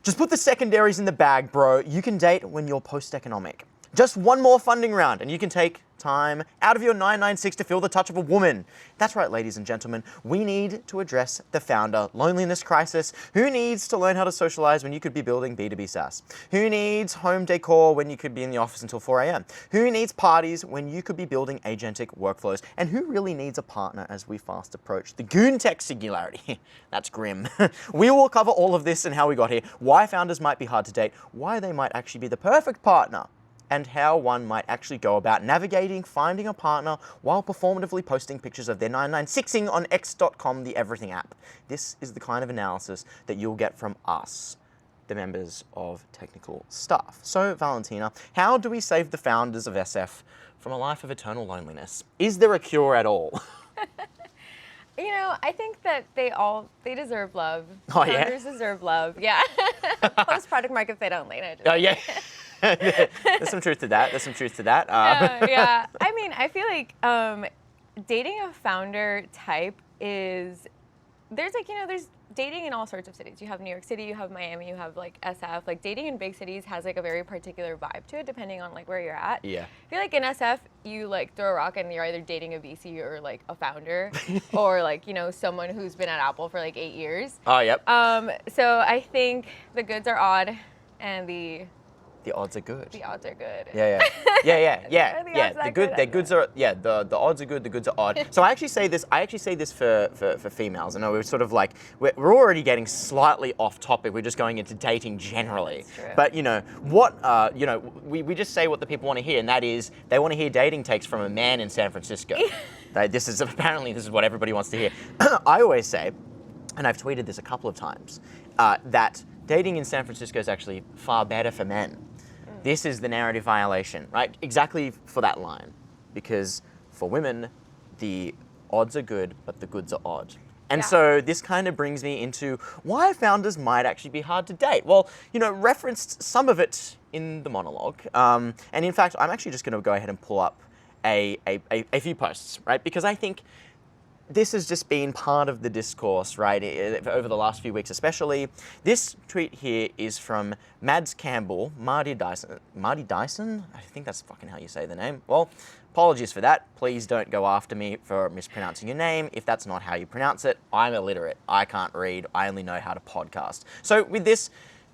Just put the secondaries in the bag, bro. You can date when you're post-economic. Just one more funding round and you can take time out of your 996 to feel the touch of a woman. That's right, ladies and gentlemen. We need to address the founder loneliness crisis. Who needs to learn how to socialize when you could be building B2B SaaS? Who needs home decor when you could be in the office until 4 a.m.? Who needs parties when you could be building agentic workflows? And who really needs a partner as we fast approach the goon tech singularity? That's grim. We will cover all of this and how we got here, why founders might be hard to date, why they might actually be the perfect partner, and how one might actually go about navigating finding a partner while performatively posting pictures of their 996ing on x.com, the everything app. This is the kind of analysis that you'll get from us, the members of technical staff. So, Valentina, how do we save the founders of SF from a life of eternal loneliness? Is there a cure at all? You know, I think that they deserve love. Oh, yeah? Founders deserve love, yeah. Post-product market fit only. No, Oh, yeah. There's some truth to that. Yeah. I mean, I feel like dating a founder type is, there's dating in all sorts of cities. You have New York City, you have Miami, you have like SF. Like dating in big cities has like a very particular vibe to it depending on like where you're at. Yeah. I feel like in SF, you like throw a rock and you're either dating a VC or like a founder or like, you know, someone who's been at Apple for like 8 years. Oh, yep. So I think the goods are odd and the odds are good. The odds are good. Yeah. The goods are the odds are good. The goods are odd. So I actually say this for females. I know we're sort of like we're already getting slightly off topic. We're just going into dating generally. That's true. But you know what? We just say what the people want to hear, and that is they want to hear dating takes from a man in San Francisco. This is what everybody wants to hear. I always say, and I've tweeted this a couple of times, that dating in San Francisco is actually far better for men. This is the narrative violation, right? Exactly for that line. Because for women, the odds are good, but the goods are odd. And so this kind of brings me into why founders might actually be hard to date. Well, you know, referenced some of it in the monologue. And in fact, I'm actually just going to go ahead and pull up a few posts, right? Because I think this has just been part of the discourse, right, over the last few weeks especially. This tweet here is from Mads Campbell, Marty Dyson? I think that's fucking how you say the name. Well, apologies for that. Please don't go after me for mispronouncing your name. If that's not how you pronounce it, I'm illiterate. I can't read. I only know how to podcast. So with this,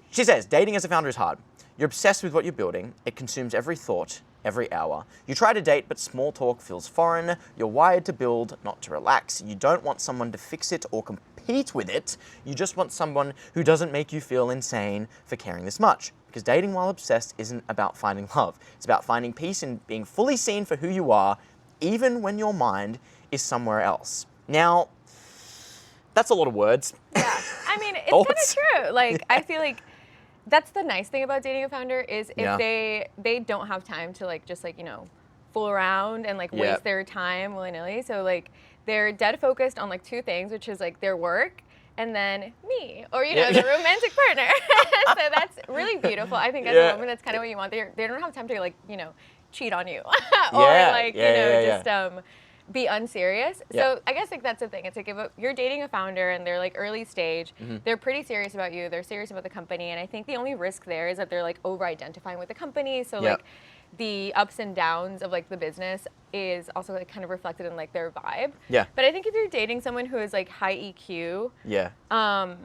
she says, dating as a founder is hard. You're obsessed with what you're building. It consumes every thought, every hour. You try to date, but small talk feels foreign. You're wired to build, not to relax. You don't want someone to fix it or compete with it. You just want someone who doesn't make you feel insane for caring this much. Because dating while obsessed isn't about finding love. It's about finding peace and being fully seen for who you are, even when your mind is somewhere else. Now, that's a lot of words. Yeah, I mean, it's kind of true. Like, I feel like that's the nice thing about dating a founder is if they don't have time to like just like, you know, fool around and like waste their time willy-nilly. So like they're dead focused on like two things, which is like their work and then me or, you know, the romantic partner. So that's really beautiful. I think as a woman, that's kind of what you want. They don't have time to like, you know, cheat on you or just be unserious. So I guess like that's the thing. It's like if you're dating a founder and they're like early stage, they're pretty serious about you. They're serious about the company. And I think the only risk there is that they're like over-identifying with the company. So like the ups and downs of like the business is also like kind of reflected in like their vibe. Yeah. But I think if you're dating someone who is like high EQ, I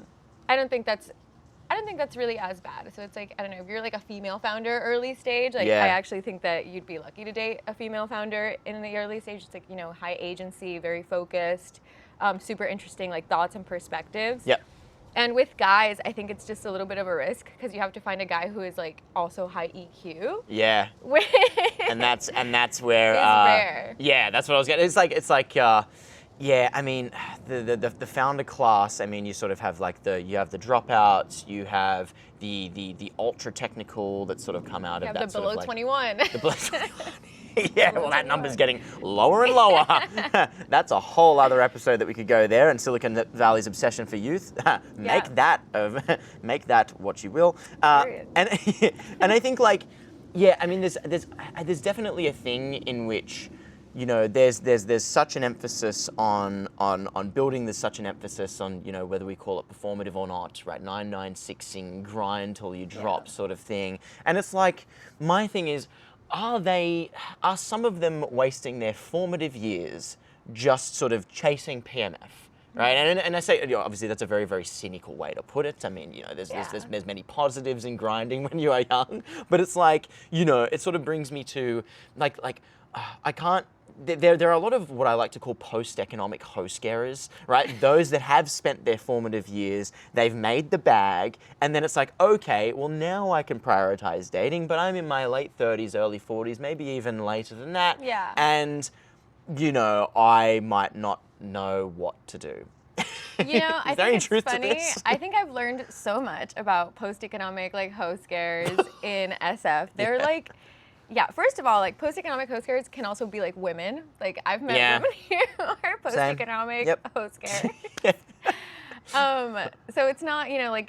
don't think that's really as bad. So it's like, I don't know, if you're like a female founder early stage, like I actually think that you'd be lucky to date a female founder in the early stage. It's like, you know, high agency, very focused, super interesting like thoughts and perspectives. Yeah. And with guys, I think it's just a little bit of a risk because you have to find a guy who is like also high EQ. Yeah. and that's where rare. Yeah, that's what I was getting. It's like yeah, I mean, the founder class, I mean, you sort of have like you have the dropouts, you have the ultra technical that sort of come out of that the below 21. The below 21. Yeah, well, that number's getting lower and lower. That's a whole other episode that we could go there, and Silicon Valley's obsession for youth. Make that what you will. And I think like, yeah, I mean, there's definitely a thing in which you know, there's such an emphasis on building. There's such an emphasis on, you know, whether we call it performative or not, right? 996ing, grind till you drop sort of thing. And it's like, my thing is, are some of them wasting their formative years just sort of chasing PMF? Right, and I say, you know, obviously that's a very, very cynical way to put it. I mean, you know, there's many positives in grinding when you are young, but it's like, you know, it sort of brings me to I can't. There are a lot of what I like to call post-economic ho-scarers, right? Those that have spent their formative years, they've made the bag, and then it's like, okay, well now I can prioritize dating, but I'm in my late 30s, early 40s, maybe even later than that. Yeah. And, you know, I might not know what to do. You know, I there any think truth it's to funny. this? I think I've learned so much about post-economic like host scares in SF. They're like, yeah, first of all, like post-economic host scares can also be like women. Like I've met women who are post-economic host scares. So it's not, you know, like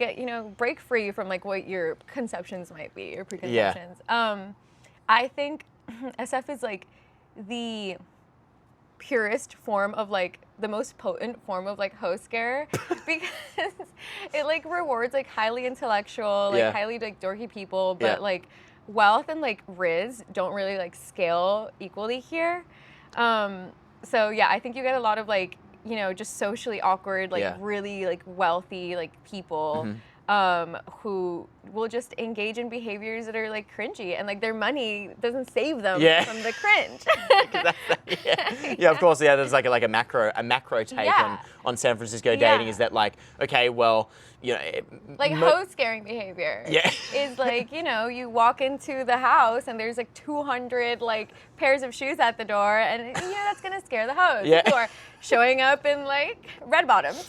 break free from like what your conceptions might be, your preconceptions. I think SF is like the purest form of like the most potent form of like host scare because it like rewards like highly intellectual, like highly like dorky people, but like wealth and like riz don't really like scale equally here. So yeah, I think you get a lot of like, you know, just socially awkward, like really like wealthy like people who will just engage in behaviors that are like cringy, and like their money doesn't save them from the cringe. Of course. Yeah, there's like a macro take on San Francisco dating is that like, okay, well, you know, like host scaring behavior is like, you know, you walk into the house and there's like 200 like pairs of shoes at the door, and you know that's gonna scare the host who are showing up in like red bottoms.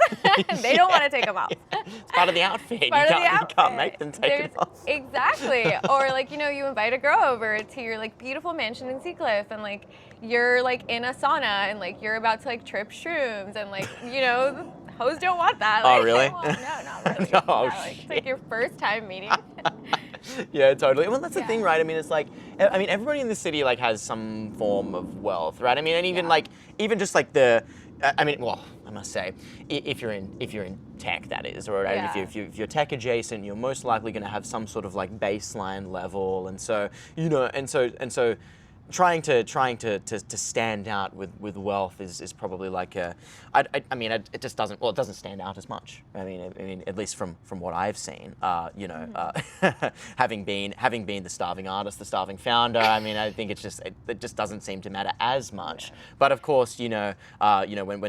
They don't want to take them off. It's part of the outfit. You can't make them take it off. Exactly. Or like, you know, you invite a girl over to your like beautiful mansion in Seacliff, and like you're like in a sauna and like you're about to like trip shrooms, and like, you know, hoes don't want that. Like, oh, really? No, not really. It's like your first time meeting. Yeah, totally. Well, that's the thing, right? I mean, it's like, I mean, everybody in the city like has some form of wealth, right? I mean, and even like, even just like I mean, well, I must say, if you're in tech, that is, or if you're tech adjacent, you're most likely going to have some sort of like baseline level, and so, you know, and so. Trying to stand out with wealth is probably like I mean it just doesn't, well, it doesn't stand out as much. I mean at least from what I've seen, you know, having been the starving artist, the starving founder, I mean, I think it just doesn't seem to matter as much. But of course, you know, when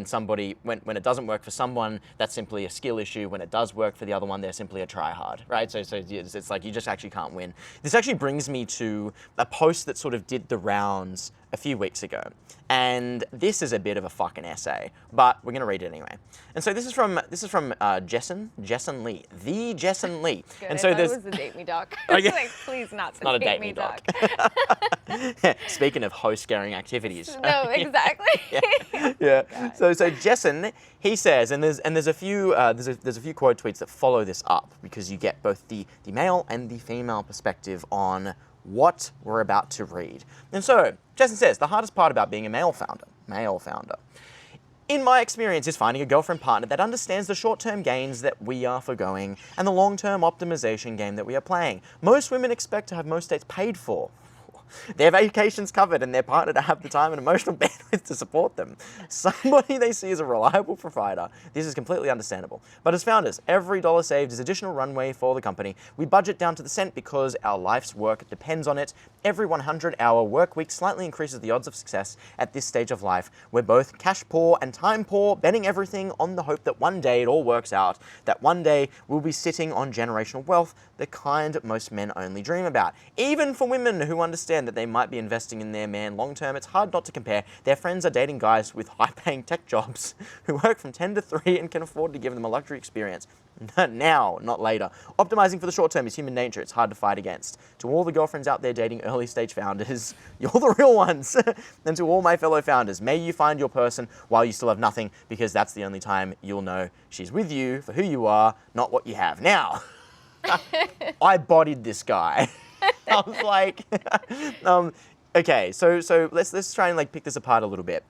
it doesn't work for someone, that's simply a skill issue. When it does work for the other one, they're simply a try-hard, right? So it's like you just actually can't win. This actually brings me to a post that sort of did the rounds a few weeks ago, and this is a bit of a fucking essay, but we're gonna read it anyway. And so this is from Jessen Lee, the Jessen Lee. Good, and so it was the Date Me doc. I was like, please not the Date Me doc. Speaking of host scaring activities. No, exactly. Yeah. So Jessen, he says, and there's a few quote tweets that follow this up, because you get both the male and the female perspective on what we're about to read. And so, Jason says, the hardest part about being a male founder, in my experience, is finding a girlfriend partner that understands the short-term gains that we are forgoing and the long-term optimization game that we are playing. Most women expect to have most dates paid for, their vacations covered, and their partner to have the time and emotional bandwidth to support them. Somebody they see as a reliable provider. This is completely understandable. But as founders, every dollar saved is additional runway for the company. We budget down to the cent because our life's work depends on it. Every 100-hour work week slightly increases the odds of success at this stage of life. We're both cash poor and time poor, betting everything on the hope that one day it all works out, that one day we'll be sitting on generational wealth, the kind most men only dream about. Even for women who understand that they might be investing in their man long term, it's hard not to compare. Their friends are dating guys with high-paying tech jobs who work from 10 to 3 and can afford to give them a luxury experience. Now, not later. Optimizing for the short term is human nature. It's hard to fight against. To all the girlfriends out there dating early-stage founders, you're the real ones. And to all my fellow founders, may you find your person while you still have nothing, because that's the only time you'll know she's with you for who you are, not what you have. Now, I bodied this guy. I was like, Okay, so let's try and like pick this apart a little bit.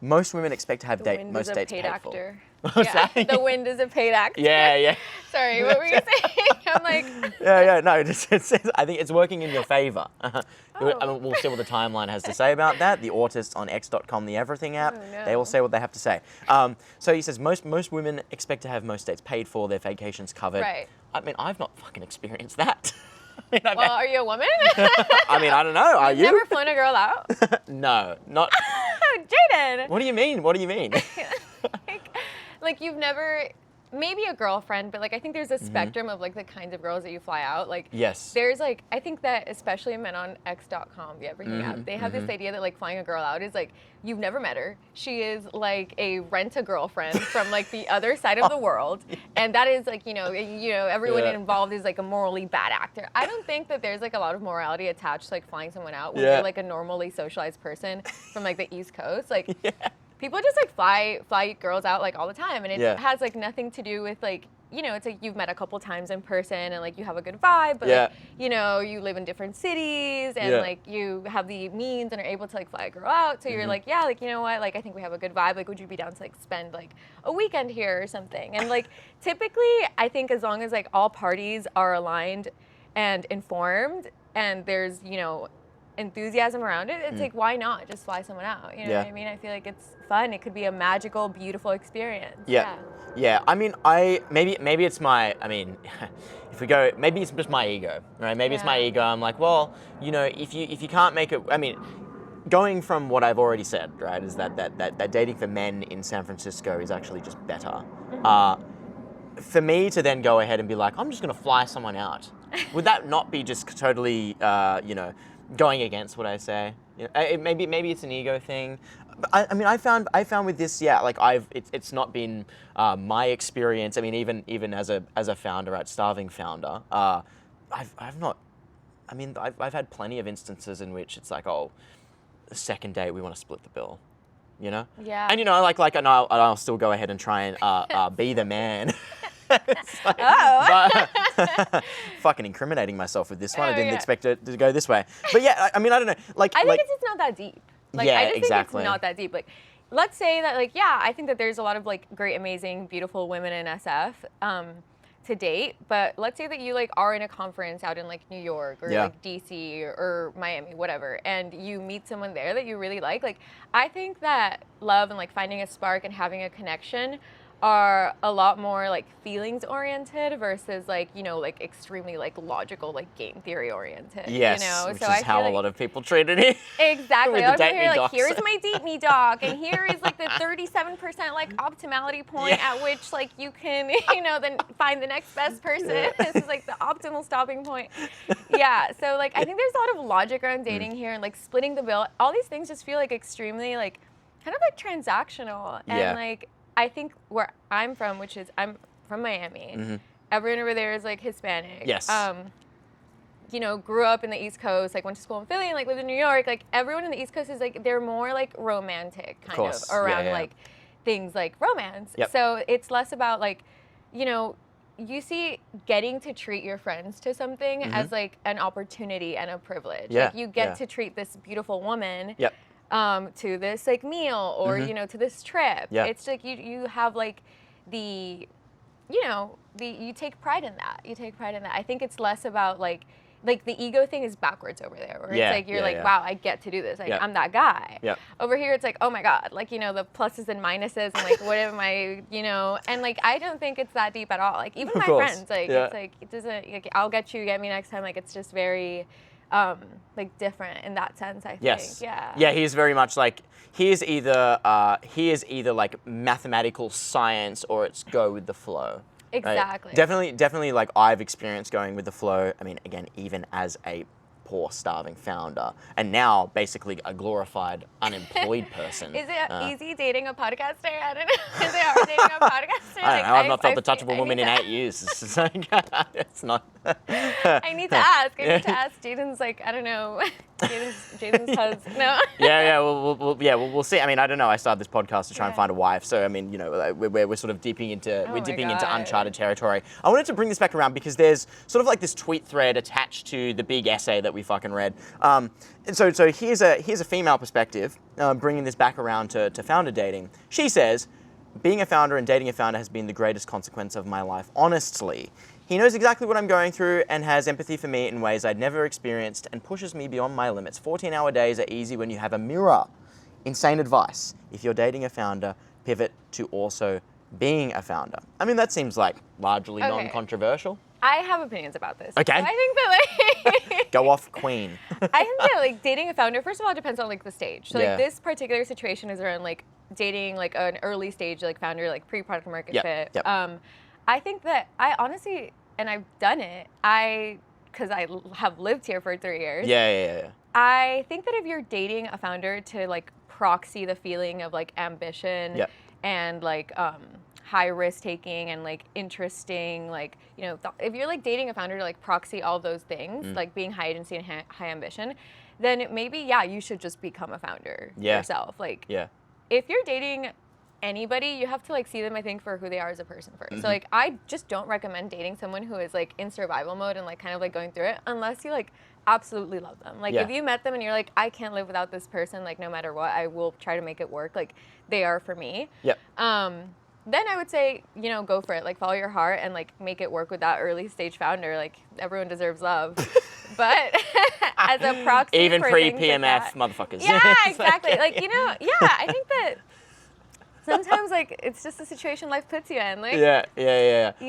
Most women expect to have most dates paid actor. for. What's that? The Wind is a paid actor. Yeah. Sorry, what were you saying? I'm like. Yeah. No, I think it's working in your favor. I mean, we'll see what the timeline has to say about that. The autists on X.com, the Everything app, they will say what they have to say. So he says most women expect to have most dates paid for, their vacations covered. Right. I mean, I've not fucking experienced that. Well, are you a woman? I mean, I don't know. Are you? Never flown a girl out? No, not. Jaden. What do you mean? like you've never, maybe a girlfriend, but like I think there's a spectrum of like the kinds of girls that you fly out. Like yes. There's like, I think that especially men on X.com, the Everything app, they have this idea that like flying a girl out is like, you've never met her. She is like a rent-a-girlfriend from like the other side of the world. And that is like, everyone involved is like a morally bad actor. I don't think that there's like a lot of morality attached to like flying someone out when you're like a normally socialized person from like the East Coast. Like people just like fly girls out like all the time. And it has like nothing to do with like, it's like you've met a couple times in person and like you have a good vibe, but like, you live in different cities and like you have the means and are able to like fly a girl out. So you're like, like, you know what? Like, I think we have a good vibe. Like, would you be down to like spend like a weekend here or something? And like, typically I think as long as like all parties are aligned and informed and there's, enthusiasm around it, it's like, why not just fly someone out? You know what I mean? I feel like it's fun. It could be a magical, beautiful experience. Yeah. I mean, maybe it's my, if we go, maybe it's just my ego, right? Maybe it's my ego. I'm like, well, if you can't make it, going from what I've already said, right, is that dating for men in San Francisco is actually just better. For me to then go ahead and be like, I'm just going to fly someone out, would that not be just totally, going against what I say? Maybe it's an ego thing. But I found with this, it's not been my experience. I mean, even as a founder at Starving Founder, I've had plenty of instances in which it's like, oh, the second date we want to split the bill, Yeah. And and I'll still go ahead and try and be the man. Fucking incriminating myself with this one. I didn't expect it to go this way. But yeah, I don't know. I think it's not that deep. I just think it's not that deep. Like, let's say that I think that there's a lot of like great, amazing, beautiful women in SF to date. But let's say that you like are in a conference out in like New York or like DC or Miami, whatever, and you meet someone there that you really like. Like, I think that love and like finding a spark and having a connection are a lot more like feelings oriented versus like extremely like logical like game theory oriented. Yes, which is how a lot of people treat it. Exactly. A lot of people here like, here's my date me doc, and here is like the 37% like optimality point at which like you can then find the next best person. This is like the optimal stopping point. So like I think there's a lot of logic around dating here and like splitting the bill. All these things just feel like extremely like kind of like transactional and like. I think where I'm from, which is I'm from Miami, everyone over there is like Hispanic. Yes. Grew up in the East Coast, like went to school in Philly and like lived in New York. Like everyone in the East Coast is like they're more like romantic kind of around like things like romance. Yep. So it's less about like, you see getting to treat your friends to something as like an opportunity and a privilege. Yeah. Like you get to treat this beautiful woman. Yep. To this like meal or to this trip. Yeah. It's like you have like you take pride in that. I think it's less about like the ego thing is backwards over there where it's like you're wow, I get to do this. Like I'm that guy. Yep. Over here it's like, oh my God, like the pluses and minuses and like what am I, and like I don't think it's that deep at all. Like even my friends, like it's like it doesn't like I'll get you, get me next time. Like it's just very like different in that sense, I think. Yes. Yeah, he's very much like he is either like mathematical science or it's go with the flow. Exactly. Right? Definitely like I've experienced going with the flow. I mean, again, even as a poor starving founder and now basically a glorified unemployed person. Is it easy dating a podcaster? I don't know. Is it hard dating a podcaster? I don't know. I've not felt the touch of a woman in 8 years. It's like, it's not. I need to ask. Jaden's like, I don't know. Jaden's husband. No. We'll see. I mean, I don't know. I started this podcast to try and find a wife. So, I mean, we're sort of dipping into uncharted territory. I wanted to bring this back around because there's sort of like this tweet thread attached to the big essay that we be fucking red. And so here's a female perspective, bringing this back around to founder dating. She says, being a founder and dating a founder has been the greatest consequence of my life, honestly. He knows exactly what I'm going through and has empathy for me in ways I'd never experienced and pushes me beyond my limits. 14-hour days are easy when you have a mirror. Insane advice. If you're dating a founder, pivot to also being a founder. I mean, that seems like largely non-controversial. I have opinions about this. Okay. So I think that like Go off, queen. I think that like dating a founder, first of all, it depends on like the stage. So Yeah. like this particular situation is around like dating like an early stage like founder, like pre-product market fit. Yep. I think that I honestly, and I've done it, because I have lived here for 3 years. Yeah. I think that if you're dating a founder to like proxy the feeling of like ambition Yep. and like high risk taking and like interesting, like, you know, if you're like dating a founder to like proxy all those things, like being high agency and high ambition, then maybe, yeah, you should just become a founder yourself. Like, if you're dating anybody, you have to like see them, I think, for who they are as a person first. So like, I just don't recommend dating someone who is like in survival mode and like kind of like going through it unless you like absolutely love them. Like if you met them and you're like, I can't live without this person, like no matter what, I will try to make it work. Like they are for me. Then I would say, you know, go for it. Like follow your heart and like make it work with that early stage founder. Like everyone deserves love. But as a proxy even for pre-PMF motherfuckers. Yeah, exactly. Like, you know, I think that sometimes like it's just a situation life puts you in. Like even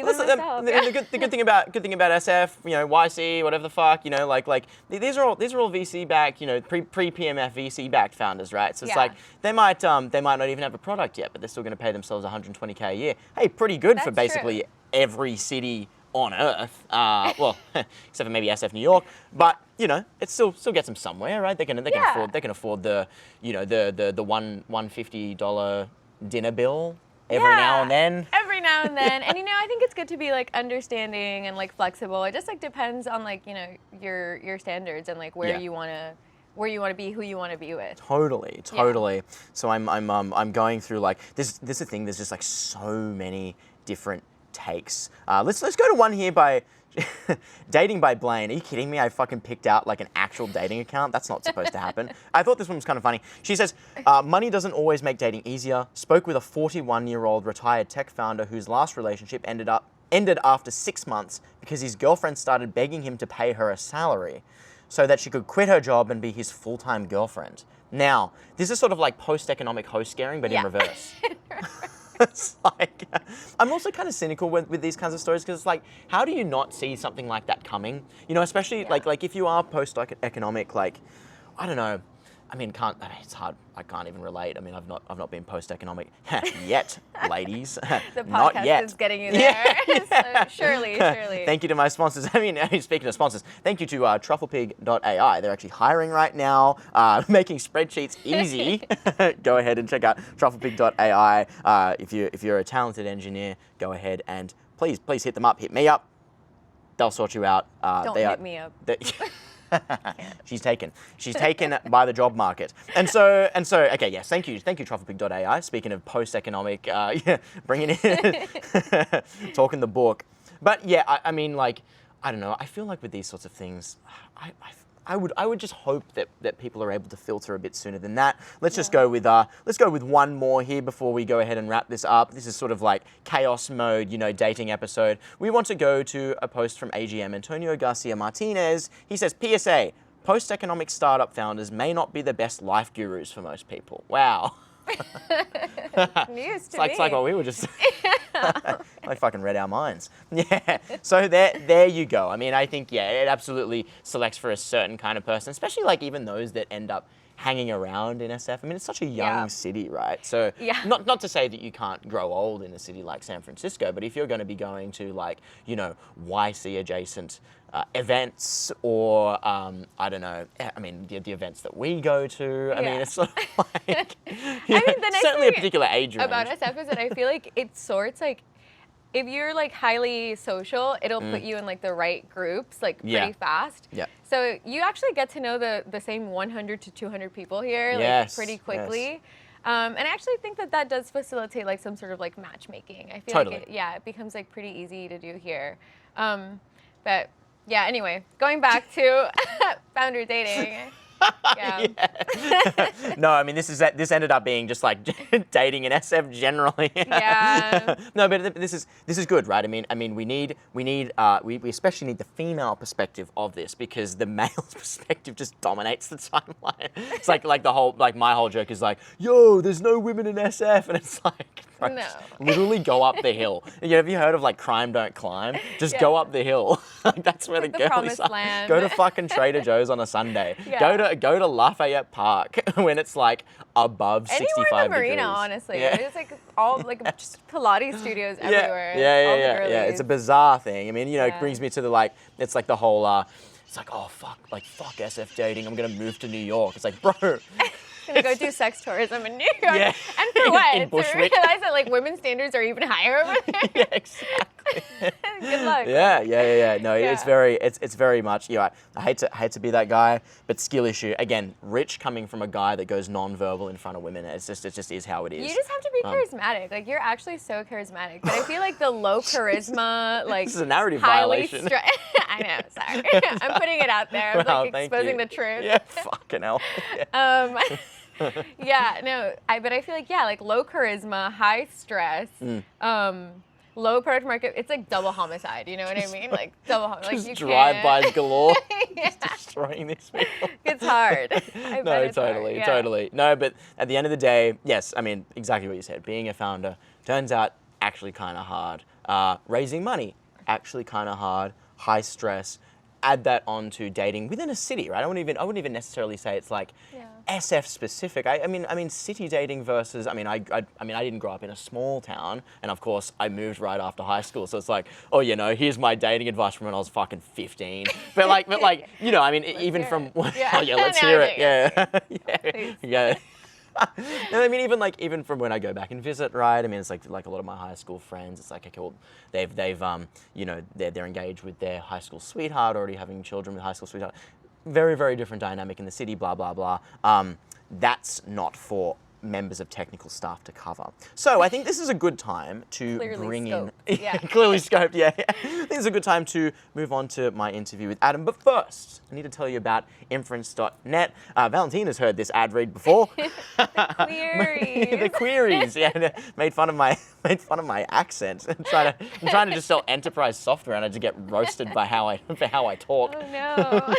myself. The good thing about SF, you know, YC, whatever the fuck, you know, like these are all VC backed, you know, pre-PMF VC backed founders, right? So it's like they might not even have a product yet, but they're still going to pay themselves $120K a year. Hey, pretty good for basically every city on Earth. Well, except for maybe SF New York, but you know, it still gets them somewhere, right? They can afford the, you know, the $150 dinner bill every now and then. Every now and then. And you know, I think it's good to be like understanding and like flexible. It just like depends on like, you know, your standards and like where you want to be, who you want to be with. Totally. Yeah. So I'm going through like this is the thing, there's just like so many different takes. Let's go to one here by Dating by Blaine. Are you kidding me? I fucking picked out like an actual dating account. That's not supposed to happen. I thought this one was kind of funny. She says, money doesn't always make dating easier. Spoke with a 41-year-old retired tech founder whose last relationship ended after 6 months because his girlfriend started begging him to pay her a salary so that she could quit her job and be his full-time girlfriend. Now, this is sort of like post-economic host scaring, but in reverse. It's like, I'm also kind of cynical with these kinds of stories because it's like, how do you not see something like that coming? You know, especially like if you are post-economic, like, I don't know. I mean, it's hard. I can't even relate. I mean, I've not been post-economic yet, ladies. The podcast not yet. is getting you there. So surely. Thank you to my sponsors. I mean, speaking of sponsors, thank you to Trufflepig.ai. They're actually hiring right now, making spreadsheets easy. Go ahead and check out Trufflepig.ai. If you're a talented engineer, go ahead and please hit them up. Hit me up. They'll sort you out. Don't hit me up. She's taken by the job market. And so, okay, yes, thank you, Trufflepig.ai. Speaking of post-economic, bringing in, talking the book. But yeah, I mean, like, I don't know, I feel like with these sorts of things, I would just hope that people are able to filter a bit sooner than that. Let's just go with one more here before we go ahead and wrap this up. This is sort of like chaos mode, you know, dating episode. We want to go to a post from AGM Antonio Garcia Martinez. He says, PSA, post-economic startup founders may not be the best life gurus for most people. Wow. News to me. It's like what we were just I fucking read our minds. Yeah. So there you go. I mean, I think, it absolutely selects for a certain kind of person, especially like even those that end up hanging around in SF. I mean, it's such a young city, right? So not to say that you can't grow old in a city like San Francisco, but if you're going to be going to like, you know, YC adjacent events or, I don't know, I mean, the events that we go to, I mean, it's sort of like, the nice certainly a thing particular age range. About SF is that I feel like it sorts, like, if you're like highly social, it'll put you in like the right groups, like pretty fast. Yeah. So you actually get to know the same 100 to 200 people here, like pretty quickly. Yes. And I actually think that does facilitate like some sort of like matchmaking. I feel like it becomes like pretty easy to do here. But Yeah, anyway, going back to founder dating. Yeah. No, I mean this ended up being just like dating in SF generally. Yeah. No, but this is good, right? I mean we especially need the female perspective of this because the male perspective just dominates the timeline. It's like the whole my whole joke is like, yo, there's no women in SF, and it's like, bro, No. literally go up the hill. Have you heard of like crime don't climb? Just go up the hill. Like that's where the girlies promised are. land. Go to fucking Trader Joe's on a Sunday. Yeah. Go to Lafayette Park when it's like above 65 degrees. Anywhere in the marina, honestly. Yeah. It's like all like just Pilates studios Yeah. everywhere. All the Yeah. girlies. It's a bizarre thing. I mean, it Yeah. brings me to the it's like the whole it's like, oh fuck SF dating. I'm gonna move to New York. It's like, bro. Gonna go do sex tourism in New York. Yeah. And for what? In To Bushwick. realize that like women's standards are even higher over there. Yeah, exactly. Good luck. Yeah. No, Yeah. it's very much. I hate to be that guy, but skill issue again. Rich coming from a guy that goes non-verbal in front of women. It just is how it is. You just have to be charismatic. Like you're actually so charismatic. But I feel like the low charisma, like This is a narrative highly violation. I know. Sorry, I'm putting it out there. I'm Wow, like thank exposing you. the truth. Yeah, fucking hell. Yeah. Yeah, no, but I feel like like low charisma, high stress, low product market. It's like double homicide. You know what I mean? Like double homicide. Just Like, you drive-bys can't. galore. Yeah. Just destroying these people. It's hard. I bet No, it's hard. totally, Yeah. totally. No, but at the end of the day, yes, I mean, exactly what you said. Being a founder turns out actually kind of hard. Raising money, actually kind of hard. High stress. Add that on to dating within a city, right? I wouldn't even necessarily say it's like SF specific. I mean, city dating versus. I mean, I didn't grow up in a small town, and of course, I moved right after high school. So it's like, oh, here's my dating advice from when I was fucking 15. But like, I mean, even from. Yeah. Oh yeah, let's No, hear no, it. yeah. Yeah. And I mean, even from when I go back and visit, right? I mean, it's like a lot of my high school friends. It's like, okay, well, they've they're engaged with their high school sweetheart, already having children with high school sweetheart. Very, very different dynamic in the city. Blah blah blah. That's not for members of technical staff to cover. So I think this is a good time to Clearly bring scoped. in Yeah. clearly scoped. Yeah. I think it's a good time to move on to my interview with Adam. But first, I need to tell you about Inference.net. Valentina's heard this ad read before. Queries. The queries. Yeah, made fun of my accent. I'm trying to just sell enterprise software, and I just get roasted by how I talk. Oh no.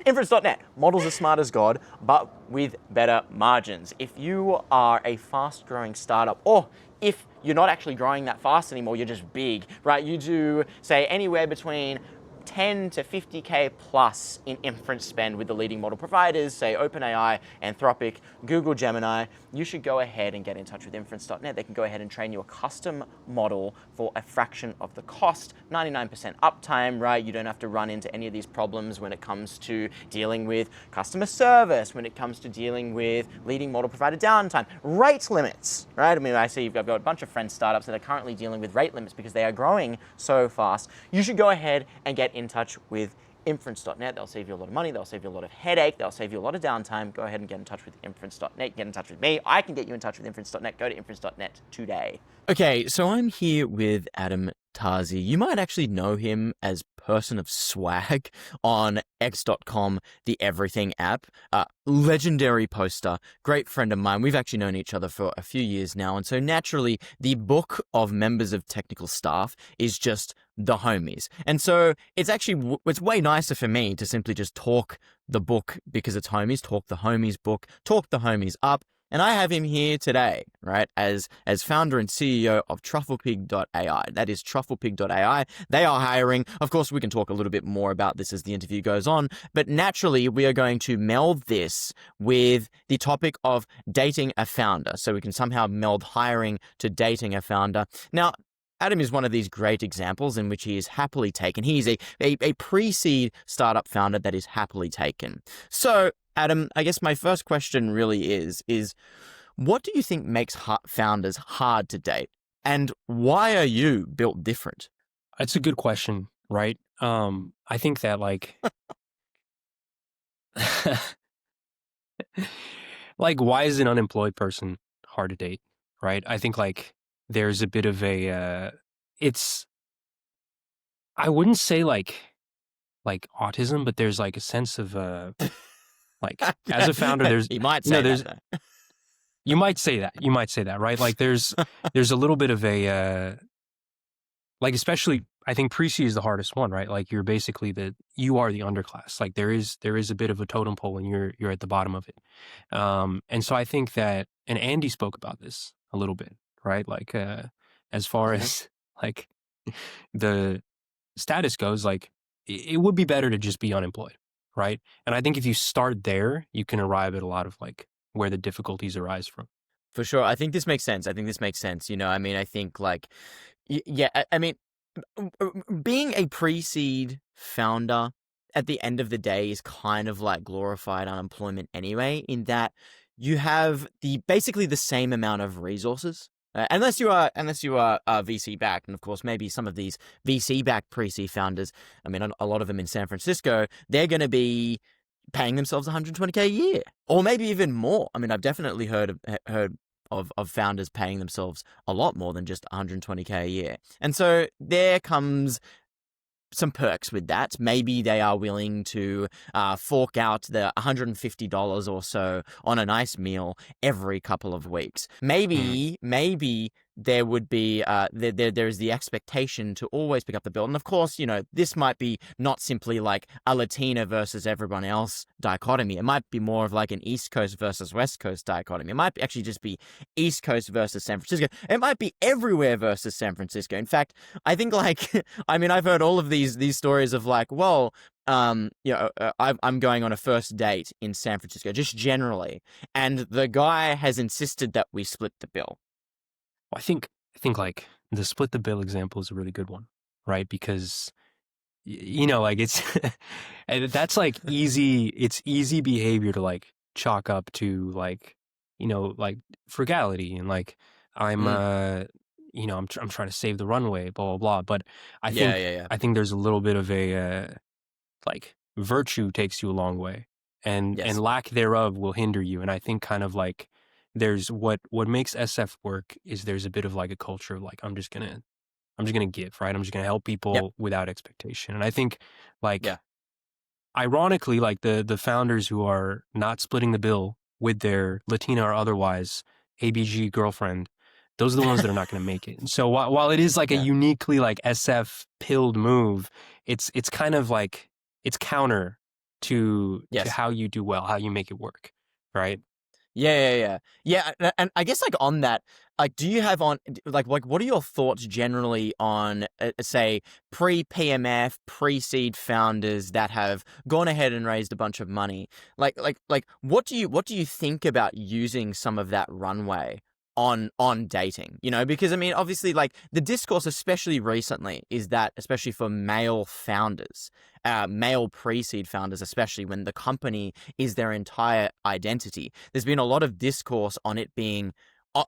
Inference.net, models as smart as God, but with better margins. If you are a fast-growing startup, or if you're not actually growing that fast anymore, you're just big, right? You do, say, anywhere between 10 to 50K plus in inference spend with the leading model providers, say OpenAI, Anthropic, Google Gemini, you should go ahead and get in touch with Inference.net. They can go ahead and train you a custom model for a fraction of the cost, 99% uptime, right? You don't have to run into any of these problems when it comes to dealing with customer service, when it comes to dealing with leading model provider downtime, rate limits, right? I mean, I've got a bunch of friend startups that are currently dealing with rate limits because they are growing so fast. You should go ahead and get in touch with Inference.net. They'll save you a lot of money. They'll save you a lot of headache. They'll save you a lot of downtime. Go ahead and get in touch with Inference.net. Get in touch with me. I can get you in touch with Inference.net. Go to Inference.net today. Okay, so I'm here with Adam Tazi. You might actually know him as Person of Swag on X.com, the Everything app. Legendary poster, great friend of mine. We've actually known each other for a few years now. And so naturally, the book of members of technical staff is just the homies. And so it's way nicer for me to simply just talk the book because it's homies, talk the homies book, talk the homies up. And I have him here today, right, as founder and CEO of Trufflepig.ai. That is Trufflepig.ai. They are hiring. Of course, we can talk a little bit more about this as the interview goes on, but naturally, we are going to meld this with the topic of dating a founder. So we can somehow meld hiring to dating a founder. Now, Adam is one of these great examples in which he is happily taken. He is a pre-seed startup founder that is happily taken. So, Adam, I guess my first question really is what do you think makes founders hard to date? And why are you built different? It's a good question, right? I think that like why is an unemployed person hard to date, right? I think like there's a bit of a I wouldn't say like like autism, but there's like a sense of like as a founder, there's you might say that. You might say that, right? Like there's a little bit of a like, especially I think pre-seed is the hardest one, right? Like you're basically you are the underclass. Like there is a bit of a totem pole and you're at the bottom of it. And so I think that, and Andy spoke about this a little bit, right? Like as far as like the status goes, like it would be better to just be unemployed, right? And I think if you start there, you can arrive at a lot of like where the difficulties arise from. For sure. I think this makes sense. You know, I mean, I think like, yeah, I mean, being a pre-seed founder at the end of the day is kind of like glorified unemployment anyway, in that you have basically the same amount of resources. Unless you are VC backed, and of course maybe some of these VC backed pre-seed founders, I mean a lot of them in San Francisco, they're going to be paying themselves $120K a year, or maybe even more. I mean, I've definitely heard of founders paying themselves a lot more than just $120K a year. And so there comes some perks with that. Maybe they are willing to fork out the $150 or so on a nice meal every couple of weeks. Maybe there would be there is the expectation to always pick up the bill. And of course, you know, this might be not simply like a Latina versus everyone else dichotomy. It might be more of like an East Coast versus West Coast dichotomy. It might actually just be East Coast versus San Francisco. It might be everywhere versus San Francisco. In fact, I think like, I mean, I've heard all of these stories of like, well, you know, I'm going on a first date in San Francisco, just generally, and the guy has insisted that we split the bill. I think like the split the bill example is a really good one, right? Because you know, like it's that's like it's easy behavior to like chalk up to like, you know, like frugality and like I'm you know, I'm trying to save the runway, blah blah blah. But I think there's a little bit of a like virtue takes you a long way, and lack thereof will hinder you. And I think kind of like there's what makes SF work is there's a bit of like a culture of like I'm just gonna give, right? I'm just gonna help people without expectation. And I think like ironically, like the founders who are not splitting the bill with their Latina or otherwise ABG girlfriend, those are the ones that are not going to make it. And so while it is like a uniquely like SF pilled move, it's kind of like it's counter to how you do well, how you make it work, right? Yeah. And I guess like on that, like, do you have on like what are your thoughts generally on say pre-PMF, pre-seed founders that have gone ahead and raised a bunch of money? Like what do you think about using some of that runway on dating, you know? Because I mean, obviously, like the discourse, especially recently, is that especially for male founders, male pre-seed founders, especially when the company is their entire identity, there's been a lot of discourse on it being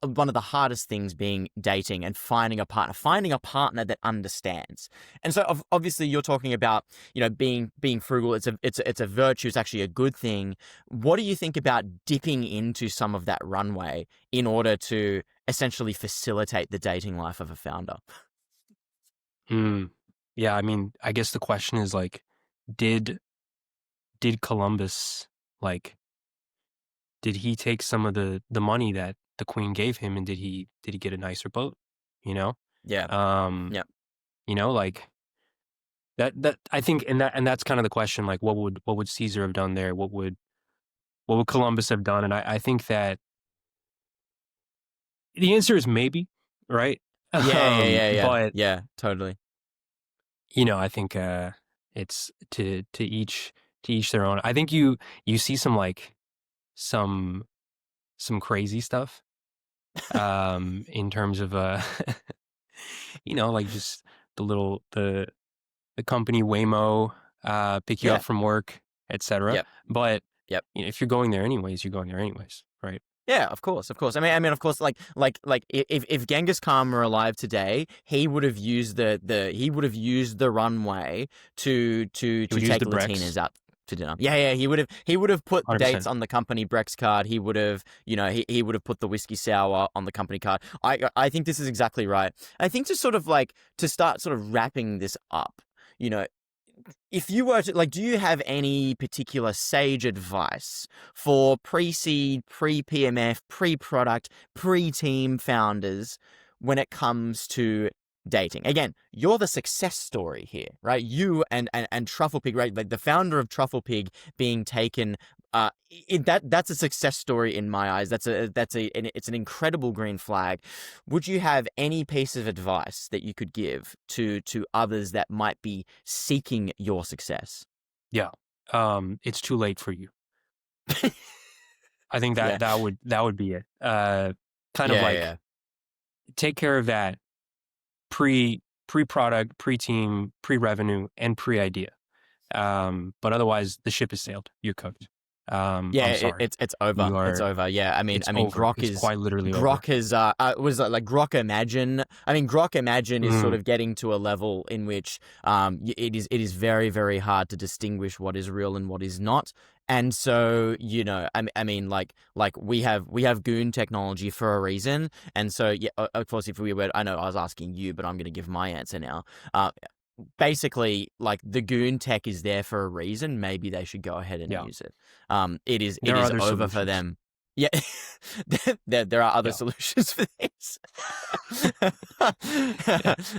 one of the hardest things being dating and finding a partner that understands. And so obviously you're talking about, you know, being frugal. It's a virtue. It's actually a good thing. What do you think about dipping into some of that runway in order to essentially facilitate the dating life of a founder? Yeah, I mean, I guess the question is like, did Columbus, like, did he take some of the money that the Queen gave him, and did he get a nicer boat? You know? Yeah. You know, like that I think, and that's kind of the question. Like, what would Caesar have done there? What would Columbus have done? And I think that the answer is maybe, right? Yeah. But yeah, totally. You know, I think it's to each their own. I think you see some like some crazy stuff in terms of you know, like just the company Waymo pick you up from work, etc. But you know, if you're going there anyways, you're going there anyways, right? Yeah, of course. I mean, of course, like if Genghis Khan were alive today, he would have used the runway to take Latinas out to dinner. Yeah. He would have put 100%. Dates on the company Brex card. He would have, you know, he would have put the whiskey sour on the company card. I think this is exactly right. I think to start sort of wrapping this up, you know, if you were to, like, do you have any particular sage advice for pre-seed, pre-PMF, pre-product, pre-team founders when it comes to dating? Again, you're the success story here, right? You and Trufflepig, right? Like the founder of Trufflepig being taken, that's a success story in my eyes. It's an incredible green flag. Would you have any piece of advice that you could give to others that might be seeking your success? Yeah. It's too late for you. I think that would be it. Take care of that pre-product, pre-team, pre-revenue, and pre-idea. But otherwise, the ship has sailed. You're cooked. I'm sorry. It's over. It's over. Yeah, I mean, Grok is quite literally Grok over. Was like Grok Imagine. I mean, Grok Imagine is sort of getting to a level in which it is very, very hard to distinguish what is real and what is not. And so, I mean, like we have Goon technology for a reason. And so, yeah, of course, if we were, I know I was asking you, but I'm going to give my answer now. Basically, like the Goon tech is there for a reason. Maybe they should go ahead and use it. It is over solutions for them. Yeah, there are other solutions for this.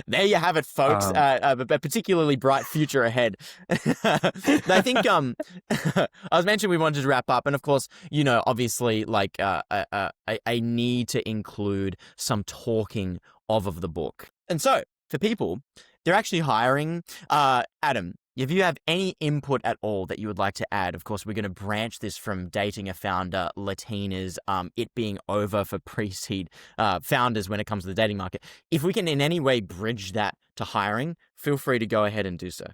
There you have it, folks. A particularly bright future ahead. I think I was mentioning we wanted to wrap up, and of course, obviously, like I need to include some talking of the book, and so for people. They're actually hiring. Adam, if you have any input at all that you would like to add, of course, we're going to branch this from dating a founder, Latinas, it being over for pre-seed founders when it comes to the dating market. If we can in any way bridge that to hiring, feel free to go ahead and do so.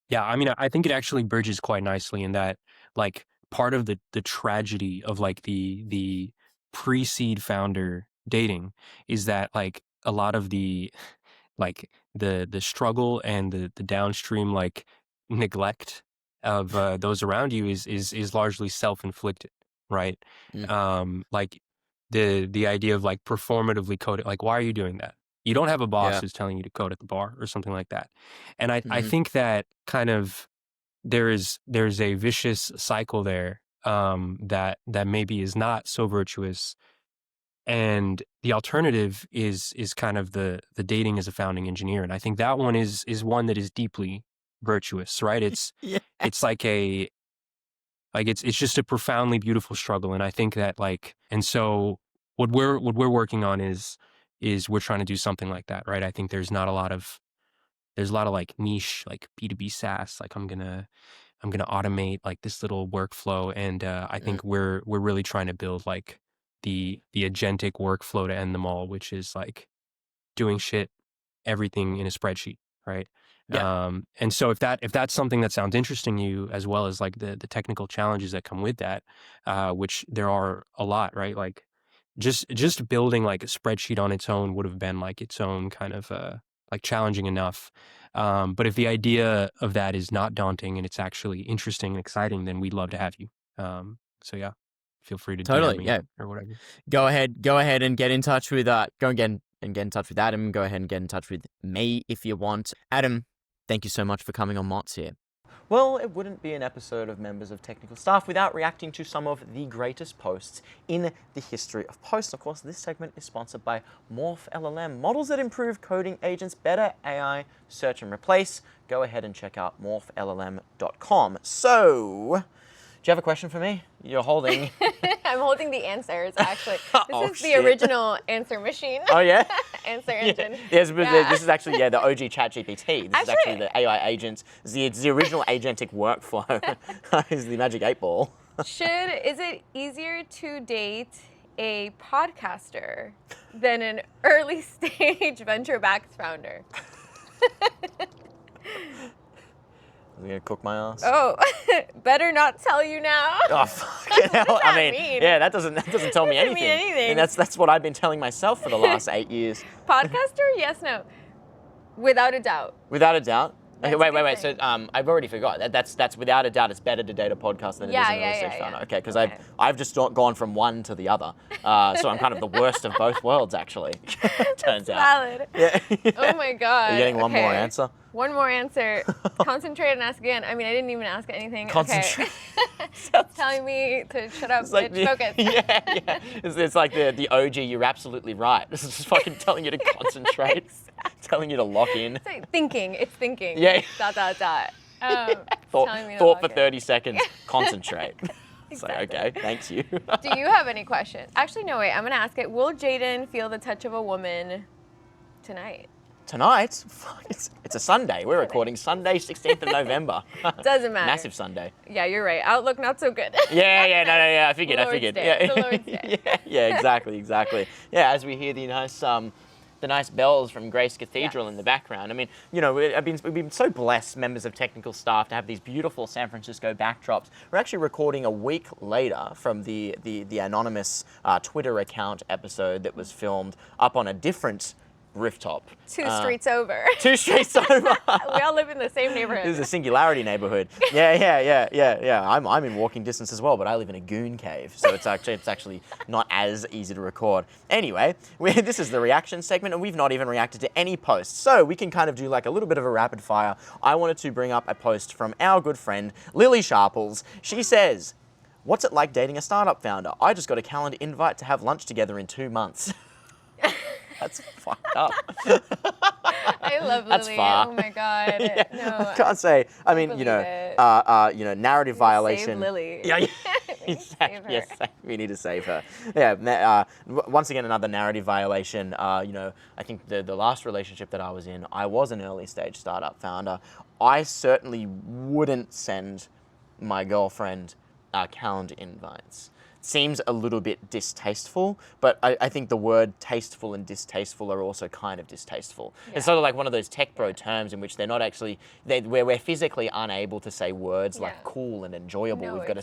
Yeah, I mean, I think it actually bridges quite nicely in that, like, part of the tragedy of, like, the pre-seed founder dating is that, like, a lot of the struggle and the downstream like neglect of those around you is largely self-inflicted, right? Like the idea of like performatively coding, like why are you doing that? You don't have a boss who's telling you to code at the bar or something like that. And I think that kind of there's a vicious cycle there that maybe is not so virtuous. And the alternative is kind of the dating as a founding engineer. And I think that one is one that is deeply virtuous, right? It's it's just a profoundly beautiful struggle. And I think that and so what we're working on is we're trying to do something like that, right? I think there's a lot of like niche, like B2B SaaS, like I'm gonna automate like this little workflow. And I think we're really trying to build like the agentic workflow to end them all, which is like doing everything in a spreadsheet, right? Yeah. And so if that's something that sounds interesting to you, as well as like the technical challenges that come with that, which there are a lot, right? Like just building like a spreadsheet on its own would have been like its own kind of like challenging enough. But if the idea of that is not daunting and it's actually interesting and exciting, then we'd love to have you. So yeah. Feel free to DM me or whatever. Go ahead and get in touch with get in touch with Adam. Go ahead and get in touch with me if you want. Adam, thank you so much for coming on Mott's here. Well, it wouldn't be an episode of Members of Technical Staff without reacting to some of the greatest posts in the history of posts. Of course, this segment is sponsored by Morph LLM, models that improve coding agents, better AI, search and replace. Go ahead and check out morphllm.com. So, do you have a question for me? You're holding... I'm holding the answers, actually. This is the original answer machine. Oh, yeah? Answer engine. Yes, but this is actually, the OG ChatGPT. This is actually the AI agent. It's the original agentic workflow. It's the magic 8-ball. Is it easier to date a podcaster than an early stage venture-backed founder? I'm gonna cook my ass. Oh, better not tell you now. Oh, fucking hell. I mean, yeah, that doesn't tell me anything. Mean anything. And that's what I've been telling myself for the last 8 years. Podcaster? Yes, no. Without a doubt. Without a doubt? Okay, wait. So I've already forgot. That's without a doubt. It's better to date a podcast than it is an early stage founder. Okay, because I've just gone from one to the other. So I'm kind of the worst of both worlds, actually. Turns out. Valid. Yeah. Oh my god. Are you getting one more answer? One more answer. Concentrate and ask again. I mean, I didn't even ask anything. Concentrate. Okay. Telling me to shut up, Like bitch, focus. Yeah. It's like the OG, you're absolutely right. This is just fucking telling you to concentrate, Exactly. telling you to lock in. It's like thinking. It's thinking. Yeah. ... Telling me to Thought lock for in. 30 seconds, concentrate. It's like, Exactly. okay, thanks you. Do you have any questions? Actually, no, wait. I'm going to ask it. Will Jaden feel the touch of a woman tonight? Tonight? Fuck, it's a Sunday. We're recording Sunday, 16th of November. Doesn't matter. Massive Sunday. Yeah, you're right. Outlook not so good. Yeah, I figured. Lord's Day. It's the Lord's Day. Yeah, exactly. Yeah, as we hear the nice bells from Grace Cathedral in the background. I mean, you know, we've been so blessed, members of technical staff, to have these beautiful San Francisco backdrops. We're actually recording a week later from the anonymous Twitter account episode that was filmed up on a different rooftop. Two streets over. 2 streets over. We all live in the same neighborhood. This is a singularity neighborhood. Yeah. I'm in walking distance as well, but I live in a goon cave, so it's actually not as easy to record. Anyway, this is the reaction segment, and we've not even reacted to any posts, so we can kind of do like a little bit of a rapid fire. I wanted to bring up a post from our good friend Lily Sharples. She says, "What's it like dating a startup founder? I just got a calendar invite to have lunch together in 2 months." That's fucked up. I love Lily. That's far. Oh my god. Yeah, No. I can't say. I mean, believe you know, narrative violation. Save Lily. Yeah. We need to save her. Yes, we need to save her. Yeah. Once again, another narrative violation. You know, I think the last relationship that I was in, I was an early stage startup founder. I certainly wouldn't send my girlfriend calendar invites. Seems a little bit distasteful, but I think the word tasteful and distasteful are also kind of distasteful. Yeah. It's sort of like one of those tech bro terms in which they're not actually, where we're physically unable to say words like cool and enjoyable. No, we've got to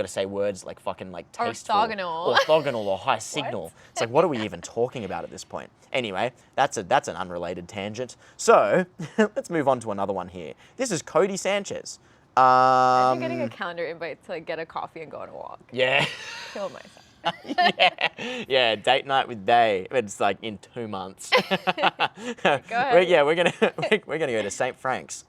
say words like fucking like tasteful. Orthogonal or high signal. It's like, what are we even talking about at this point? Anyway, that's an unrelated tangent. So let's move on to another one here. This is Cody Sanchez. Imagine getting a calendar invite to like get a coffee and go on a walk. Yeah. Kill myself. Yeah, date night with Day. It's like in 2 months. Go ahead. We're gonna go to St. Frank's.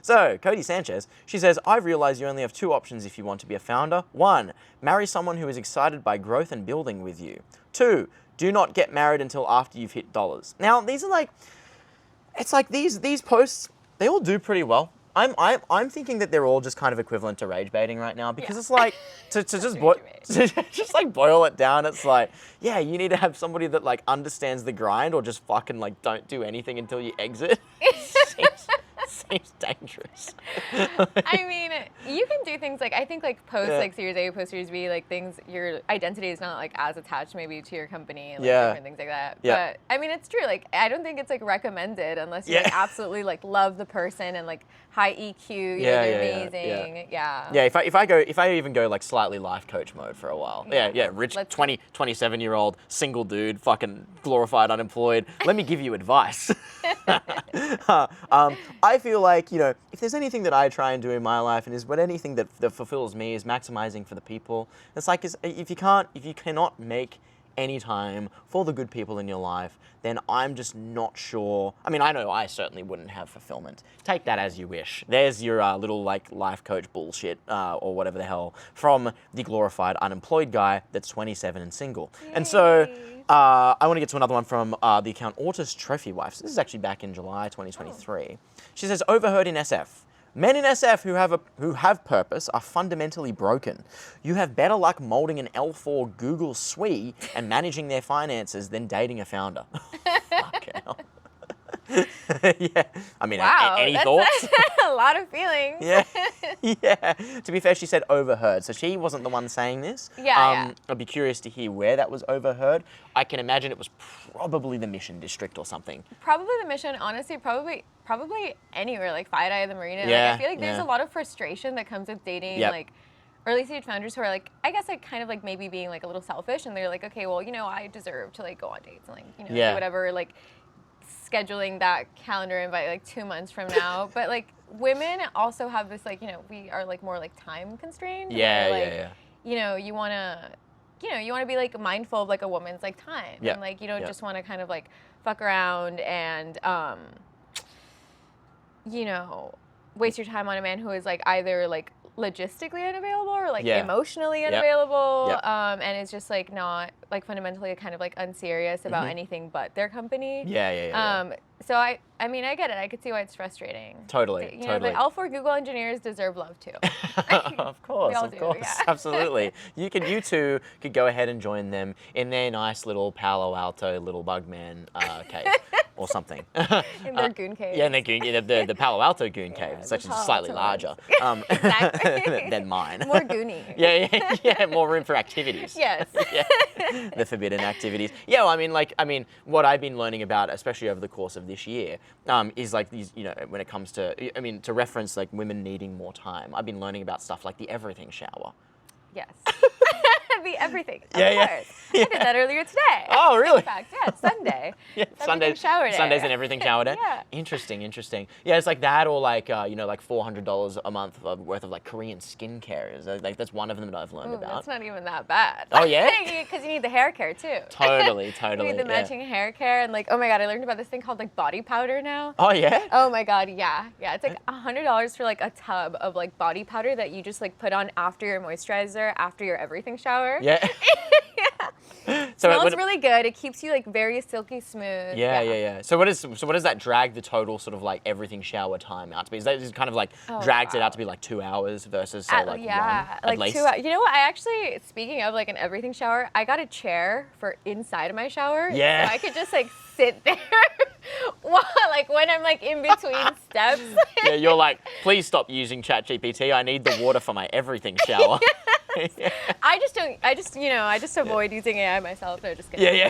So Cody Sanchez, she says, "I've realized you only have 2 options if you want to be a founder. 1, marry someone who is excited by growth and building with you. 2, do not get married until after you've hit dollars." Now these are like, it's like these posts, they all do pretty well. I'm thinking that they're all just kind of equivalent to rage baiting right now, because it's like to just like boil it down. It's like, yeah, you need to have somebody that like understands the grind, or just fucking like don't do anything until you exit. Seems dangerous. I mean, you can do things like, I think like post like Series A, post Series B, like things, your identity is not like as attached maybe to your company and like different things like that. Yeah. But I mean, it's true. Like, I don't think it's like recommended unless you like, absolutely like love the person and like high EQ, you know, they're amazing. Yeah. If I even go like slightly life coach mode for a while. Yeah. Rich 27-year-old single dude, fucking glorified unemployed. Let me give you advice. I feel like, you know, if there's anything that I try and do in my life, and is what anything that fulfills me, is maximizing for the people. It's like, if you cannot make any time for the good people in your life, then I'm just not sure. I mean, I know I certainly wouldn't have fulfillment. Take that as you wish. There's your little like life coach bullshit or whatever the hell from the glorified unemployed guy that's 27 and single. Yay. And so I want to get to another one from the account Autist Trophy Wife. So this is actually back in July 2023. She says, "Overheard in SF. Men in SF who have purpose are fundamentally broken. You have better luck molding an L4 Google SWE and managing their finances than dating a founder." Fucking hell. Yeah. I mean, wow, any thoughts? A lot of feelings. Yeah. To be fair, she said overheard, so she wasn't the one saying this. Yeah. I'd be curious to hear where that was overheard. I can imagine it was probably the Mission District or something. Probably the Mission, honestly, probably anywhere, like FireEye, the Marina. Yeah, like, I feel like there's a lot of frustration that comes with dating, like early stage founders who are like, I guess like kind of like maybe being like a little selfish, and they're like, okay, well, you know, I deserve to like go on dates and like, you know, do whatever, like scheduling that calendar invite like 2 months from now. But like women also have this like, you know, we are like more like time constrained. Yeah. You know, you want to be like mindful of like a woman's like time. And like you don't just want to kind of like fuck around and you know, waste your time on a man who is like either like logistically unavailable or like emotionally unavailable, and is just like not like fundamentally kind of like unserious about anything but their company. So I mean, I get it. I could see why it's frustrating. Totally. You know, but all 4 Google engineers deserve love too. Of course, absolutely. You two could go ahead and join them in their nice little Palo Alto little bugman cave or something. In their goon cave. Yeah, in their goon, the Palo Alto goon cave. It's actually slightly larger than mine. More goony. Yeah, more room for activities. Yes. The forbidden activities. Yeah, well, I mean, what I've been learning about, especially over the course of this year, is like these, you know, when it comes to, to reference like women needing more time, I've been learning about stuff like the everything shower. Yes. The everything. Of course. I did that earlier today. Oh, really? In fact, Sunday. Sundays shower day. Sundays and everything shower day. Yeah. Interesting. Yeah, it's like that, or like like $400 a month worth of like Korean skincare. Like that's one of them that I've learned about. That's not even that bad. Oh yeah. Because you need the hair care too. Totally. You need the matching hair care, and like, oh my god, I learned about this thing called like body powder now. Oh yeah. Oh my god, yeah. It's like $100 for like a tub of like body powder that you just like put on after your moisturizer, after your everything shower. Yeah. So it smells really good. It keeps you like very silky smooth. Yeah. So what does that drag the total sort of like everything shower time out to be? Is that just kind of like drags it out to be like 2 hours versus say like 1 at least? 2 hours. You know what? I actually, speaking of like an everything shower, I got a chair for inside of my shower. Yeah. So I could just like sit there like when I'm like in between steps. Yeah, you're like, please stop using ChatGPT. I need the water for my everything shower. I just avoid using AI myself. No, just kidding. Yeah.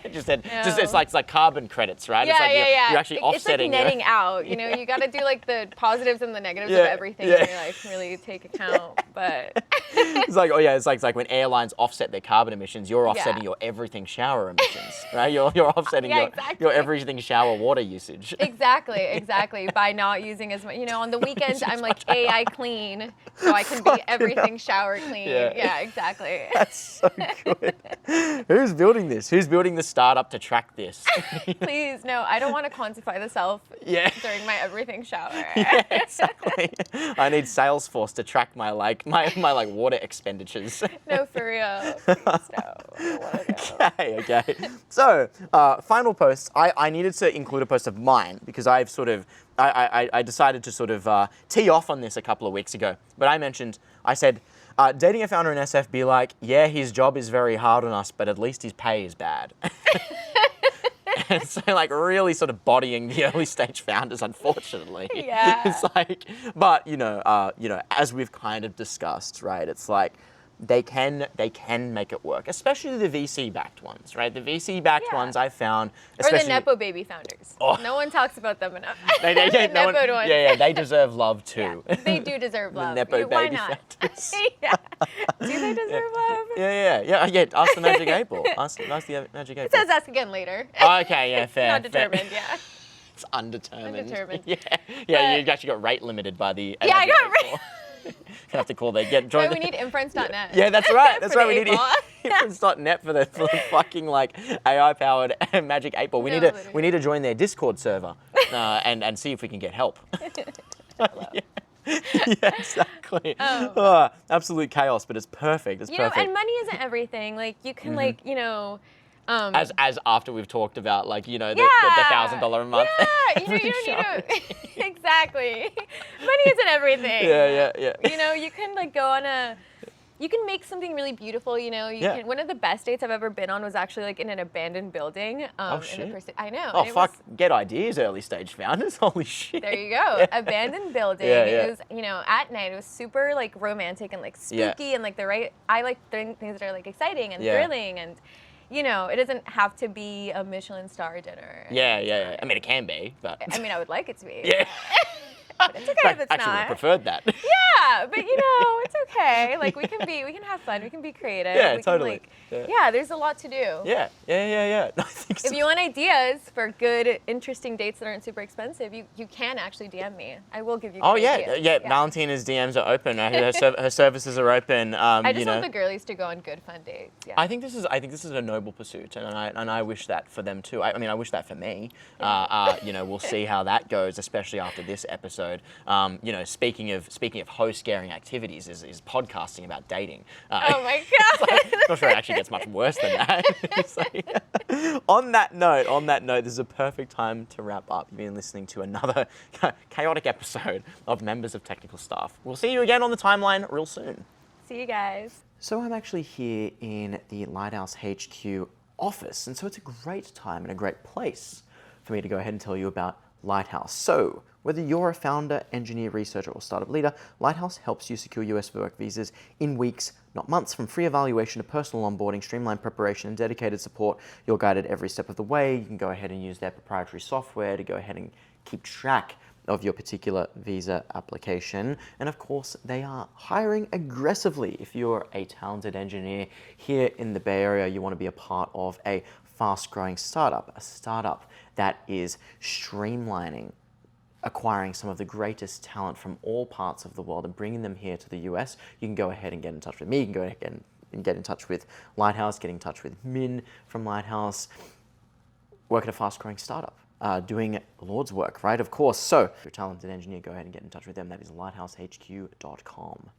It's like carbon credits, right? It's like you're actually offsetting. It's like netting out. You know, you got to do like the positives and the negatives of everything in your life, really take account. But it's like when airlines offset their carbon emissions, you're offsetting your everything shower emissions, right? You're offsetting your everything shower water usage. Exactly. By not using as much. You know, on the weekends I'm like AI clean, so I can be everything shower clean. Yeah, exactly. That's so good. Who's building this? Who's building the startup to track this? Please, no, I don't want to quantify the self during my everything shower. Yeah, exactly. I need Salesforce to track my water expenditures. No, for real. Please, no. Okay. So, final post. I needed to include a post of mine because I've sort of I decided to sort of tee off on this a couple of weeks ago. But I said, dating a founder in SF, be like, yeah, his job is very hard on us, but at least his pay is bad. And so like really sort of bodying the early stage founders, unfortunately. Yeah. It's like, but as we've kind of discussed, right? It's like they can make it work, especially the VC-backed ones, right? The VC-backed ones I found, especially... Or the Nepo baby founders. Oh. No one talks about them enough. They deserve love too. Yeah, they do deserve love. The Nepo Why baby not? founders. Do they deserve love? Yeah. Ask the Magic 8 Ball. Ask the Magic 8 Ball. It says ask again later. Okay, yeah, fair. Not determined, yeah. It's undetermined. Yeah, you actually got rate limited by the... Yeah, I got rate... You have to call join. So we need Inference.net. Yeah, that's right. We need Inference.net for the fucking like AI-powered Magic 8 Ball. We need to join their Discord server and see if we can get help. Yeah, exactly. Absolute chaos, but it's perfect. It's perfect. And money isn't everything. Like you can as after we've talked about the $1,000 a month. Yeah, exactly. Money isn't everything. Yeah. You can go on you can make something really beautiful. Can. One of the best dates I've ever been on was actually like in an abandoned building. Oh shit! I know. Oh fuck! Get ideas, early stage founders. Holy shit! There you go. Abandoned building. It was at night. It was super like romantic and like spooky and like the right. I like things that are like exciting and thrilling and. It doesn't have to be a Michelin star dinner. Yeah. I mean, it can be, but... I would like it to be. Yeah. But it's okay if it's actually, not. I preferred that. Yeah, but it's okay. Like we can have fun. We can be creative. Yeah, we totally. Can, yeah, there's a lot to do. Yeah. I think so. If you want ideas for good, interesting dates that aren't super expensive, you can actually DM me. I will give you. Oh good ideas. yeah. Valentina's DMs are open. Her services are open. I just want the girlies to go on good, fun dates. Yeah. I think this is a noble pursuit, and I wish that for them too. I mean, I wish that for me. We'll see how that goes, especially after this episode. Speaking of hoe-scaring activities, is podcasting about dating. Oh my god! Not sure it actually gets much worse than that. On that note, this is a perfect time to wrap up. You've been listening to another chaotic episode of Members of Technical Staff. We'll see you again on the timeline real soon. See you guys. So I'm actually here in the Lighthouse HQ office, and so it's a great time and a great place for me to go ahead and tell you about Lighthouse. So, whether you're a founder, engineer, researcher, or startup leader, Lighthouse helps you secure US work visas in weeks, not months. From free evaluation to personal onboarding, streamlined preparation, and dedicated support, you're guided every step of the way. You can go ahead and use their proprietary software to go ahead and keep track of your particular visa application. And of course, they are hiring aggressively. If you're a talented engineer here in the Bay Area, you want to be a part of a fast-growing startup, a startup that is streamlining, acquiring some of the greatest talent from all parts of the world and bringing them here to the US, you can go ahead and get in touch with me. You can go ahead and get in touch with Lighthouse, get in touch with Min from Lighthouse, work at a fast-growing startup, doing Lord's work, right? Of course. So if you're a talented engineer, go ahead and get in touch with them. That is lighthousehq.com.